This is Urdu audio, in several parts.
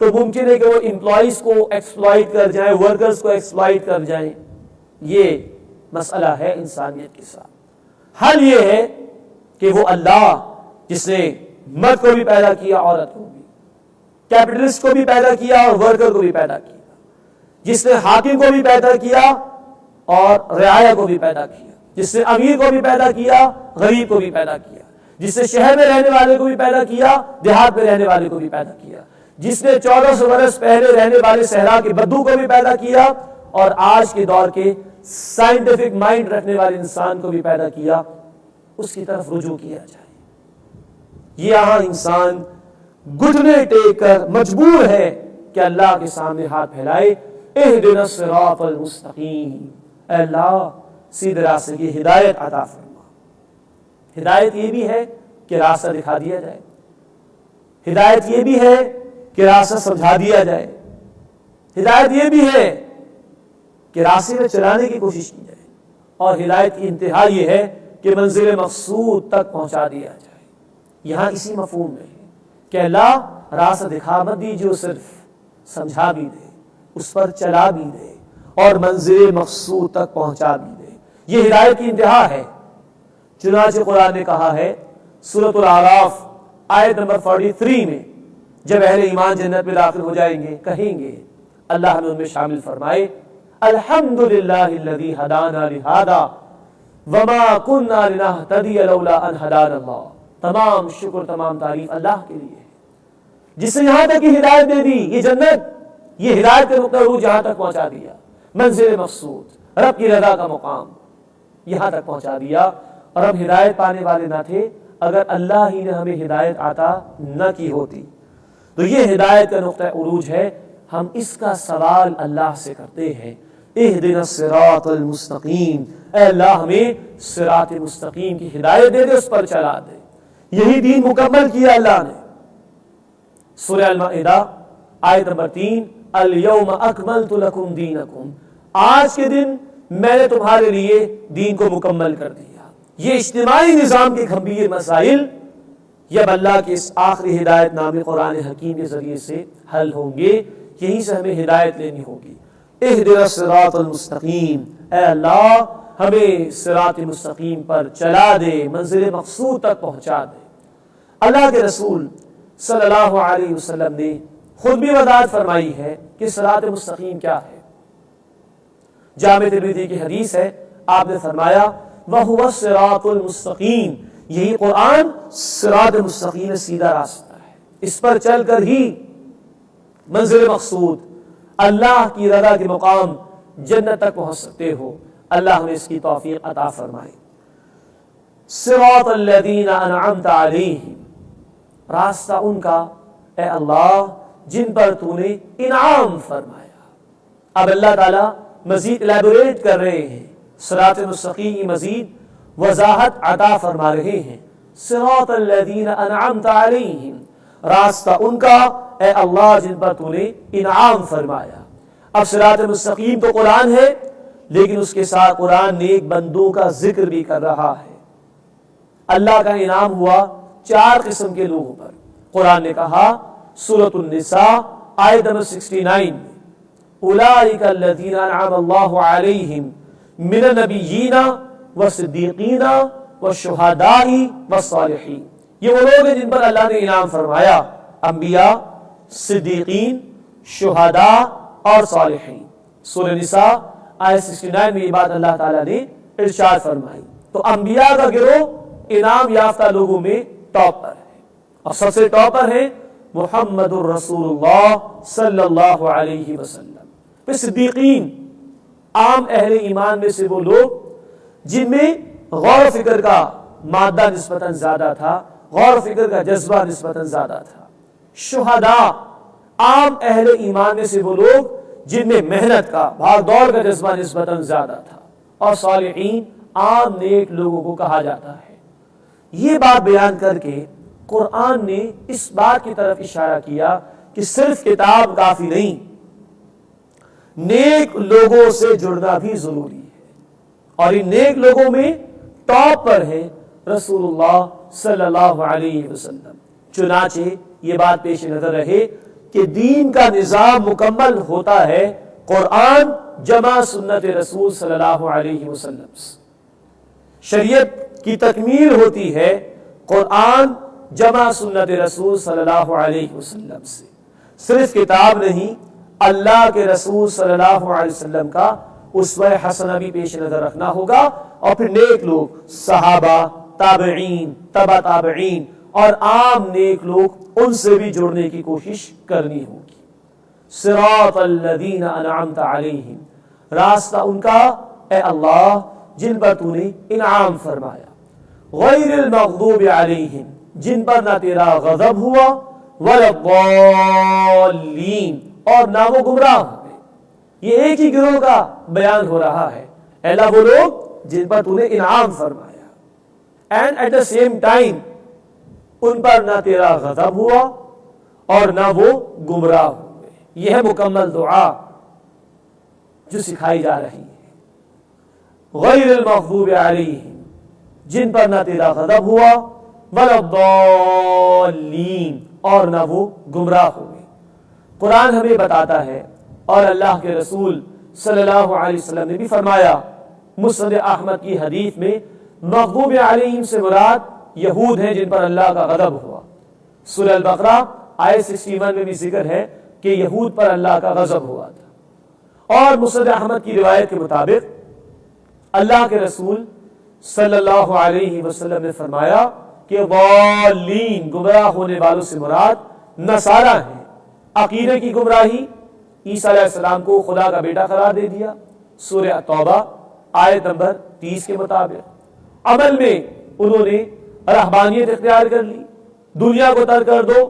تو ممکن ہے کہ وہ امپلائیز کو ایکسپلائٹ کر جائیں، ورکرز کو ایکسپلائٹ کر جائیں. یہ مسئلہ ہے انسانیت کے ساتھ. حل یہ ہے کہ وہ اللہ جس نے مرد کو بھی پیدا کیا، عورت کو بھی، کیپٹلسٹ کو بھی پیدا کیا اور ورکر کو بھی پیدا کیا، جس نے حاکم کو بھی پیدا کیا اور رعایا کو بھی پیدا کیا، جس نے امیر کو بھی پیدا کیا، غریب کو بھی پیدا کیا، جس نے شہر میں رہنے والے کو بھی پیدا کیا، دیہات میں رہنے والے کو بھی پیدا کیا، جس نے 1400 برس پہلے رہنے والے صحرا کے بدو کو بھی پیدا کیا اور آج کے دور کے سائنٹیفک مائنڈ رکھنے والے انسان کو بھی پیدا کیا. اس کی طرف رجوع کیا جائے. یہاں انسان گھٹنے ٹیک کر مجبور ہے کہ اللہ کے سامنے ہاتھ پھیلائے، اہدنا الصراط المستقیم، اے اللہ سیدھے راستے کی ہدایت عطا فرما. ہدایت یہ بھی ہے کہ راستہ دکھا دیا جائے، ہدایت یہ بھی ہے کہ راستہ سمجھا دیا جائے، ہدایت یہ بھی ہے کہ راستے میں چلانے کی کوشش کی جائے، اور ہدایت کی انتہا یہ ہے کہ منزل مقصود تک پہنچا دیا جائے. یہاں اسی مفہوم میں ہے کہ اللہ راستہ دکھا مت دیجیے، صرف سمجھا بھی دے، اس پر چلا بھی دے اور منزل مقصود تک پہنچا بھی دے. یہ ہدایت کی انتہا ہے. چنانچہ قرآن نے کہا ہے سورۃ الاعراف آیت نمبر 43 میں، جب اہل ایمان جنت میں داخل ہو جائیں گے کہیں گے، اللہ ہمیں ان میں شامل فرمائے، الحمدللہ الذی ہدانا لہذا وما کننا لنہتدی لولا ان ہدانا اللہ. تمام شکر، تمام تعریف اللہ کے لیے ہے جس نے یہاں تک کی ہدایت دے دی. یہ جنت، یہ ہدایت کے نقطہ عروج یہاں تک پہنچا دیا، منزل مقصود، رب کی رضا کا مقام یہاں تک پہنچا دیا. اور ہم ہدایت پانے والے نہ تھے اگر اللہ ہی نے ہمیں ہدایت عطا نہ کی ہوتی. تو یہ ہدایت کا نقطہ عروج ہے. ہم اس کا سوال اللہ سے کرتے ہیں، اہدنا الصراط المستقیم، اے اللہ ہمیں صراط مستقیم کی ہدایت دے دے، اس پر چلا دے. یہی دین مکمل کیا اللہ نے. سورہ المائدہ آیت نمبر 3، الیوم اکملت لکم دینکم، آج کے دن میں نے تمہارے لیے دین کو مکمل کر دیا. یہ اجتماعی نظام کے گھمبیر مسائل جب اللہ کے اس آخری ہدایت نامے قرآن حکیم کے ذریعے سے حل ہوں گے، یہیں سے ہمیں ہدایت لینی ہوگی. اہدنا الصراط المستقیم، اے اللہ ہمیں صراط مستقیم پر چلا دے، منزل مقصود تک پہنچا دے. اللہ کے رسول صلی اللہ علیہ وسلم نے خود بھی وضاحت فرمائی ہے کہ صراط مستقیم کیا ہے. جامع ترمذی کی حدیث ہے، آپ نے فرمایا وَهُوَ الصِّرَاطُ الْمُسْتَقِيمُ، یہی قرآن صراط مستقیم سیدھا راستہ ہے. اس پر چل کر ہی منزل مقصود، اللہ کی رضا کے مقام جنت تک پہنچ سکتے ہو. اللہ ہمیں اس کی توفیق عطا فرمائے. صراط الذین انعمت علیہم، راستہ ان کا اے اللہ جن پر تو نے انعام فرمایا. اب اللہ تعالی مزید الیبوریٹ کر رہے ہیں، صراط مستقیم کی مزید وضاحت عطا فرما رہے ہیں. صراط الذین انعمت علیہم، راستہ ان کا اے اللہ جن پر تو نے انعام فرمایا. اب صراط مستقیم تو قرآن ہے، لیکن اس کے ساتھ قرآن نیک بندوں کا ذکر بھی کر رہا ہے. اللہ کا انعام ہوا 4 قسم کے لوگوں پر. قرآن نے کہا سورۃ النساء آیت نمبر 69 میں، اولئک الذین انعم اللہ علیہم من النبیین والصدیقین والشہداء والصالحین. یہ وہ لوگ ہیں جن پر اللہ نے انعام فرمایا، انبیاء، صدیقین، شہداء اور صالحین. سورہ نساء آیت 69 میں یہ بات اللہ تعالیٰ نے ارشاد فرمائی. تو انبیاء کا گروہ انعام یافتہ لوگوں میں ٹاپ پر ہے، اور سب سے ٹاپ پر ہے محمد الرسول اللہ صلی اللہ علیہ وسلم. پھر صدیقین، عام اہل ایمان میں سے وہ لوگ جن میں غور و فکر کا مادہ نسبتاً زیادہ تھا، غور و فکر کا جذبہ نسبتاً زیادہ تھا. شہداء، عام اہل ایمان میں سے وہ لوگ جن میں محنت کا، بھاگ دوڑ کا جذبہ نسبتاً زیادہ تھا. اور صالحین، عام نیک لوگوں کو کہا جاتا ہے. یہ بات بیان کر کے قرآن نے اس بات کی طرف اشارہ کیا کہ صرف کتاب کافی نہیں، نیک لوگوں سے جڑنا بھی ضروری ہے. اور ان نیک لوگوں میں ٹاپ پر ہے رسول اللہ صلی اللہ علیہ وسلم. چنانچہ یہ بات پیش نظر رہے کہ دین کا نظام مکمل ہوتا ہے قرآن جمع سنت رسول صلی اللہ علیہ وسلم سے، شریعت کی تکمیل ہوتی ہے قرآن جمع سنت رسول صلی اللہ علیہ وسلم سے۔ صرف کتاب نہیں، اللہ کے رسول صلی اللہ علیہ وسلم کا اسوہ حسنہ بھی پیش نظر رکھنا ہوگا، اور پھر نیک لوگ، صحابہ، تابعین، تبع تابعین اور عام نیک لوگ، ان سے بھی جڑنے کی کوشش کرنی ہوگی۔ صراط الذین انعمت علیہم، راستہ ان کا اے اللہ جن پر تو نے انعام فرمایا، غیر المغضوب علیہم، جن پر نہ تیرا غضب ہوا، ولا الضالین، اور نہ وہ گمراہ ہوئے۔ یہ ایک ہی گروہ کا بیان ہو رہا ہے، اے اللہ وہ لوگ جن پر تو نے انعام فرمایا، and at the same time ان پر نہ تیرا غضب ہوا اور نہ وہ گمراہ ہوئے۔ یہ ہے مکمل دعا جو سکھائی جا رہی ہے، غیر المغضوب علیہم، جن پر نہ تیرا غضب ہوا، ولا الضالین، اور نہ وہ گمراہ ہوئے۔ قرآن ہمیں بتاتا ہے، اور اللہ کے رسول صلی اللہ علیہ وسلم نے بھی فرمایا مسند احمد کی حدیث میں، مغضوب علیہم سے مراد یہود ہیں جن پر اللہ کا غضب ہوا۔ سورہ البقرہ آیت 61 میں بھی ذکر ہے کہ یہود پر اللہ کا غضب ہوا تھا۔ اور مسند احمد کی روایت کے مطابق اللہ کے رسول صلی اللہ علیہ وسلم نے فرمایا کہ ضالین، گمراہ ہونے والوں سے مراد نصارہ ہیں۔ عقیدے کی گمراہی، عیسیٰ علیہ السلام کو خدا کا بیٹا قرار دے دیا، سورہ توبہ آیت نمبر 30 کے مطابق۔ عمل میں انہوں نے رہبانیت اختیار کر لی، دنیا کو ترک کر دو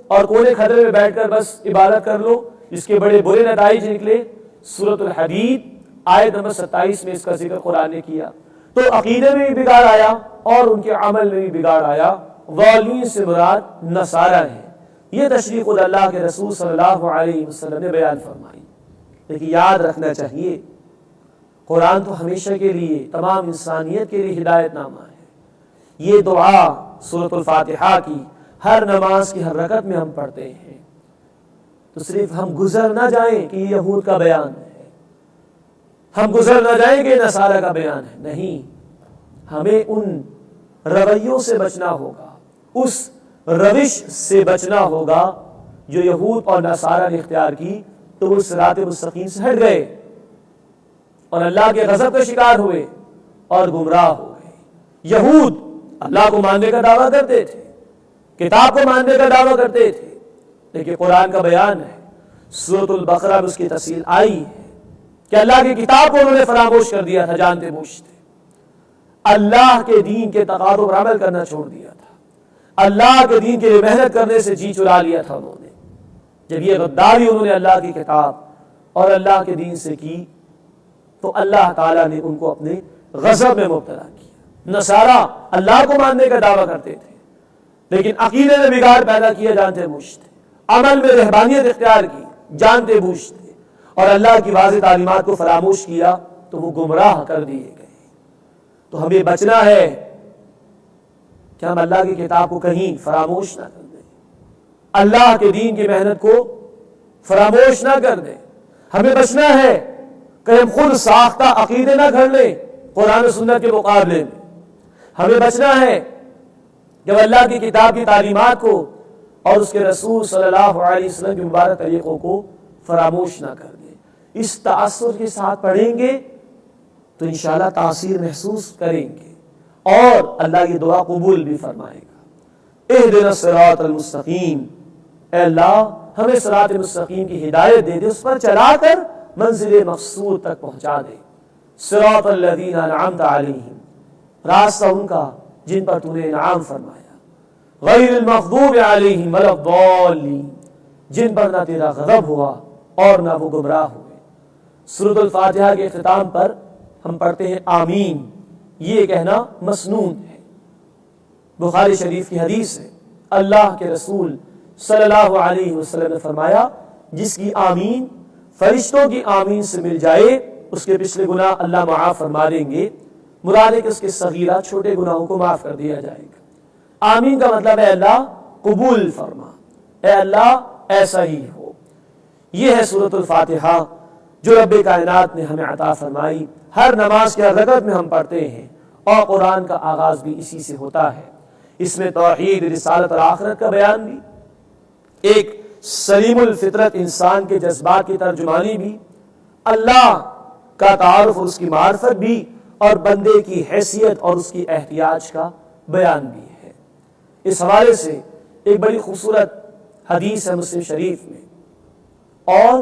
اور کونے خطرے میں بیٹھ کر بس عبادت کر لو، اس کے بڑے برے نتائج نکلے۔ سورۃ الحدید آیت نمبر 27 میں اس کا ذکر قرآن نے کیا۔ تو عقیدے میں بھی بگاڑ آیا اور ان کے عمل میں بھی بگاڑ آیا۔ ضالین سے مراد نصارہ ہیں۔ یہ تشریح خود اللہ کے رسول صلی اللہ علیہ وسلم نے بیان فرمائی۔ لیکن یاد رکھنا چاہیے قرآن تو ہمیشہ کے لیے، تمام انسانیت کے لیے ہدایت نامہ ہے۔ یہ دعا سورۃ الفاتحہ کی ہر نماز کی ہر رکعت میں ہم پڑھتے ہیں، تو صرف ہم گزر نہ جائیں کہ یہ یہود کا بیان ہے، ہم گزر نہ جائیں کہ نصارہ کا بیان ہے، نہیں، ہمیں ان رویوں سے بچنا ہوگا، اس روش سے بچنا ہوگا جو یہود اور نصارہ نے اختیار کی، تو وہ صراط مستقیم سے ہٹ گئے اور اللہ کے غضب کا شکار ہوئے اور گمراہ ہو گئے۔ یہود اللہ کو ماننے کا دعویٰ کرتے تھے، کتاب کو ماننے کا دعویٰ کرتے تھے، لیکن قرآن کا بیان ہے، سورۃ البقرہ میں اس کی تفصیل آئی ہے کہ اللہ کی کتاب کو انہوں نے فراموش کر دیا تھا، جانتے بوجھتے اللہ کے دین کے تقاضوں پر عمل کرنا چھوڑ دیا تھا، اللہ کے دین کے لیے محنت کرنے سے جی چرا لیا تھا انہوں نے۔ جب یہ غداری انہوں نے اللہ کی کتاب اور اللہ کے دین سے کی، تو اللہ تعالیٰ نے ان کو اپنے غضب میں مبتلا کیا۔ نصارہ اللہ کو ماننے کا دعویٰ کرتے تھے، لیکن عقیدے میں بگاڑ پیدا کیا، جانتے بوجھتے، عمل میں رہبانیت اختیار کی، جانتے بوجھتے، اور اللہ کی واضح تعلیمات کو فراموش کیا، تو وہ گمراہ کر دیے گئے۔ تو ہمیں بچنا ہے کہ ہم اللہ کی کتاب کو کہیں فراموش نہ کر دیں، اللہ کے دین کی محنت کو فراموش نہ کر دیں۔ ہمیں بچنا ہے کہ ہم خود ساختہ عقیدے نہ گھڑ لیں قرآن و سنت کے مقابلے میں۔ ہمیں بچنا ہے جب اللہ کی کتاب کی تعلیمات کو اور اس کے رسول صلی اللہ علیہ وسلم کے مبارک طریقوں کو فراموش نہ کر دیں۔ اس تأثر کے ساتھ پڑھیں گے تو انشاءاللہ تاثیر محسوس کریں گے، اور اللہ یہ دعا قبول بھی فرمائے گا۔ اہدنا الصراط المستقیم، اے اللہ ہمیں صراط مستقیم کی ہدایت دے دے، اس پر چلا کر منزل مقصود تک پہنچا دے۔ صراط الذین انعمت علیہم، راستہ ان کا جن پر تو نے انعام فرمایا، غیر المغضوب علیہم ولا الضالین، جن پر نہ تیرا غضب ہوا اور نہ وہ گمراہ ہوئے۔ سورۃ الفاتحہ کے اختتام پر ہم پڑھتے ہیں آمین، یہ کہنا مسنون ہے۔ بخاری شریف کی حدیث ہے، اللہ کے رسول صلی اللہ علیہ وسلم نے فرمایا، جس کی آمین فرشتوں کی آمین سے مل جائے، اس کے پچھلے گناہ اللہ معاف فرما دیں گے۔ مراد ہے کہ اس کے صغیرہ چھوٹے گناہوں کو معاف کر دیا جائے گا۔ آمین کا مطلب ہے اللہ قبول فرما، اے اللہ ایسا ہی ہو۔ یہ ہے سورۃ الفاتحہ جو رب کائنات نے ہمیں عطا فرمائی، ہر نماز کے رکعت میں ہم پڑھتے ہیں، اور قرآن کا آغاز بھی اسی سے ہوتا ہے۔ اس میں توحید، رسالت اور آخرت کا بیان بھی، ایک سلیم الفطرت انسان کے جذبات کی ترجمانی بھی، اللہ کا تعارف اور اس کی معرفت بھی، اور بندے کی حیثیت اور اس کی احتیاج کا بیان بھی ہے۔ اس حوالے سے ایک بڑی خوبصورت حدیث ہے مسلم شریف میں، اور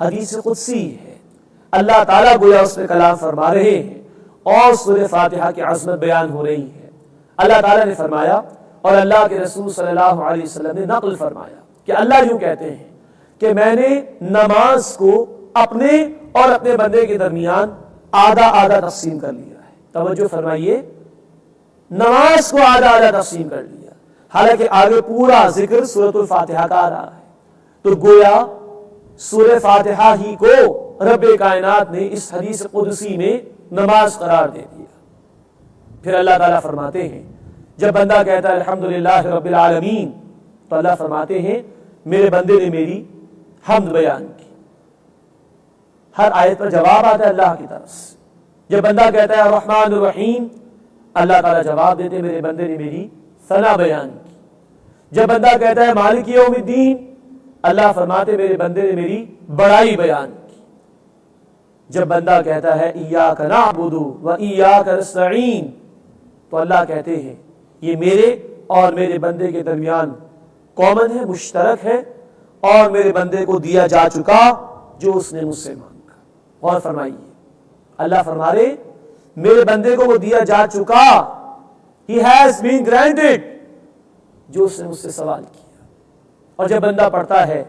حدیث قدسی ہے۔ اللہ تعالیٰ گویا اس میں کلام فرما رہے ہیں اور سورہ فاتحہ کی عظمت بیان ہو رہی ہے۔ اللہ تعالیٰ نے فرمایا اور اللہ کے رسول صلی اللہ علیہ وسلم نے نقل فرمایا کہ اللہ یوں کہتے ہیں کہ میں نے نماز کو اپنے اور اپنے بندے کے درمیان آدھا آدھا تقسیم کر لیا ہے۔ توجہ فرمائیے، نماز کو آدھا آدھا تقسیم کر لیا، حالانکہ آگے پورا ذکر سورۃ الفاتحہ کا آ رہا ہے، تو گویا سورہ فاتحہ ہی کو رب کائنات نے اس حدیث قدسی میں نماز قرار دے دیا۔ پھر اللہ تعالیٰ فرماتے ہیں، جب بندہ کہتا ہے الحمدللہ رب العالمین، تو اللہ فرماتے ہیں میرے بندے نے میری حمد بیان کی۔ ہر آیت پر جواب آتا ہے اللہ کی طرف سے۔ جب بندہ کہتا ہے الرحمن الرحیم، اللہ تعالیٰ جواب دیتے میرے بندے نے میری ثنا بیان کی۔ جب بندہ کہتا ہے مالک یوم الدین، اللہ فرماتے میرے بندے نے میری بڑائی بیان کی۔ جب بندہ کہتا ہے ایاک نعبد و ایاک نستعین، تو اللہ کہتے ہیں یہ میرے اور میرے بندے کے درمیان کامن ہے، مشترک ہے، اور میرے بندے کو دیا جا چکا جو اس نے مجھ سے مانگا۔ غور فرمائیے، اللہ فرما رہے میرے بندے کو وہ دیا جا چکا، he has been granted، جو اس نے مجھ سے سوال کیا۔ اور جب بندہ پڑھتا ہے،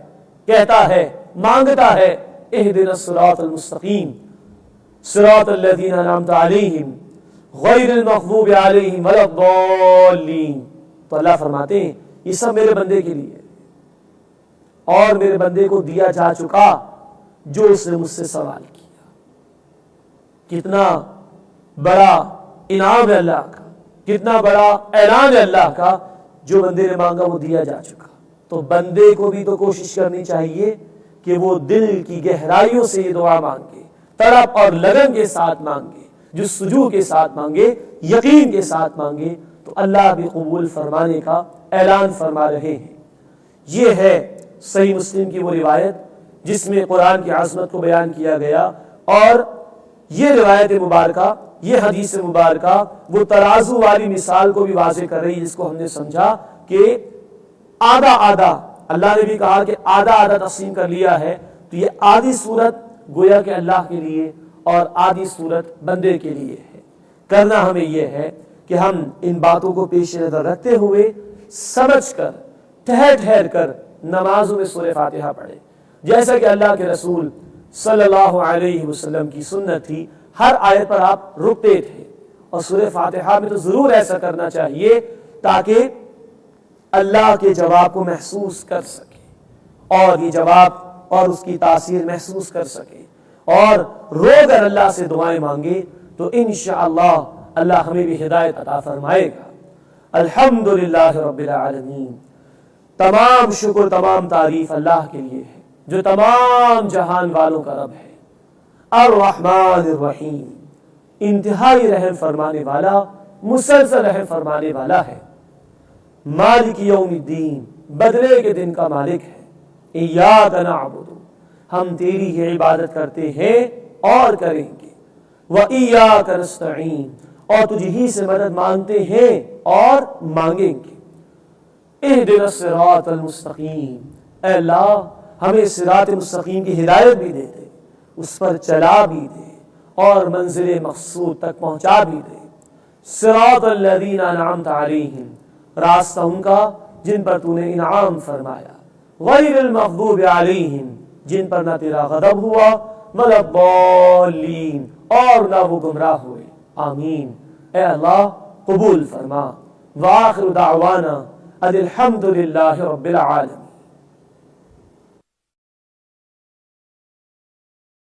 کہتا ہے، مانگتا ہے اہدنا الصراط المستقیم صراط الذین انعمت علیہم غیر المغضوب علیہم ولا الضالین، تو اللہ فرماتے ہیں یہ سب میرے بندے کے لیے، اور میرے بندے کو دیا جا چکا جو اس نے مجھ سے سوال کیا۔ کتنا بڑا انعام ہے اللہ کا، کتنا بڑا اعلان ہے اللہ کا، جو بندے نے مانگا وہ دیا جا چکا۔ تو بندے کو بھی تو کوشش کرنی چاہیے کہ وہ دل کی گہرائیوں سے یہ دعا مانگے، تڑپ اور لگن کے ساتھ مانگے، جستجو کے ساتھ مانگے، یقین کے ساتھ مانگے، تو اللہ بھی قبول فرمانے کا اعلان فرما رہے ہیں۔ یہ ہے صحیح مسلم کی وہ روایت جس میں قرآن کی عظمت کو بیان کیا گیا، اور یہ روایت مبارکہ، یہ حدیث مبارکہ وہ ترازو والی مثال کو بھی واضح کر رہی ہے، جس کو ہم نے سمجھا کہ آدھا آدھا، اللہ نے بھی کہا کہ آدھا آدھا تقسیم کر لیا ہے، تو یہ آدھی صورت گویا کہ اللہ کے لیے اور آدھی صورت بندے کے لیے ہے۔ کرنا ہمیں یہ ہے کہ ہم ان باتوں کو پیش نظر رکھتے ہوئے سمجھ کر ٹھہر ٹھہر کر نمازوں میں سورہ فاتحہ پڑھیں، جیسا کہ اللہ کے رسول صلی اللہ علیہ وسلم کی سنت تھی۔ ہر آیت پر آپ رکتے تھے، اور سورہ فاتحہ میں تو ضرور ایسا کرنا چاہیے تاکہ اللہ کے جواب کو محسوس کر سکے، اور یہ جواب اور اس کی تاثیر محسوس کر سکے، اور رو کر اللہ سے دعائیں مانگے، تو انشاءاللہ اللہ ہمیں بھی ہدایت عطا فرمائے گا۔ الحمدللہ رب العالمین، تمام شکر، تمام تعریف اللہ کے لیے ہے جو تمام جہان والوں کا رب ہے۔ الرحمن الرحیم، انتہائی رحم فرمانے والا، مسلسل رحم فرمانے والا ہے۔ مالک یوم الدین، بدلے کے دن کا مالک ہے۔ ایاک نعبد، ہم تیری ہی عبادت کرتے ہیں اور کریں گے۔ وَإِيَّاكَ نَسْتَعِينُ، اور تجھ ہی سے مدد مانگتے ہیں اور مانگیں گے۔ اہدنا الصراط المستقیم، اے اللہ ہمیں صراط مستقیم کی ہدایت بھی دے دے، اس پر چلا بھی دے اور منزل مقصود تک پہنچا بھی دے۔ صراط الذین انعمت علیہم، راستہ ان کا جن پر تو نے انعام فرمایا، غیر المغضوب علیہم، جن پر نہ تیرا غضب ہوا، ولا الضالین، اور نہ وہ گمراہ ہوئے۔ آمین۔ اے اللہ قبول فرما۔ وآخر دعوانا ان الحمد للہ رب العالمین۔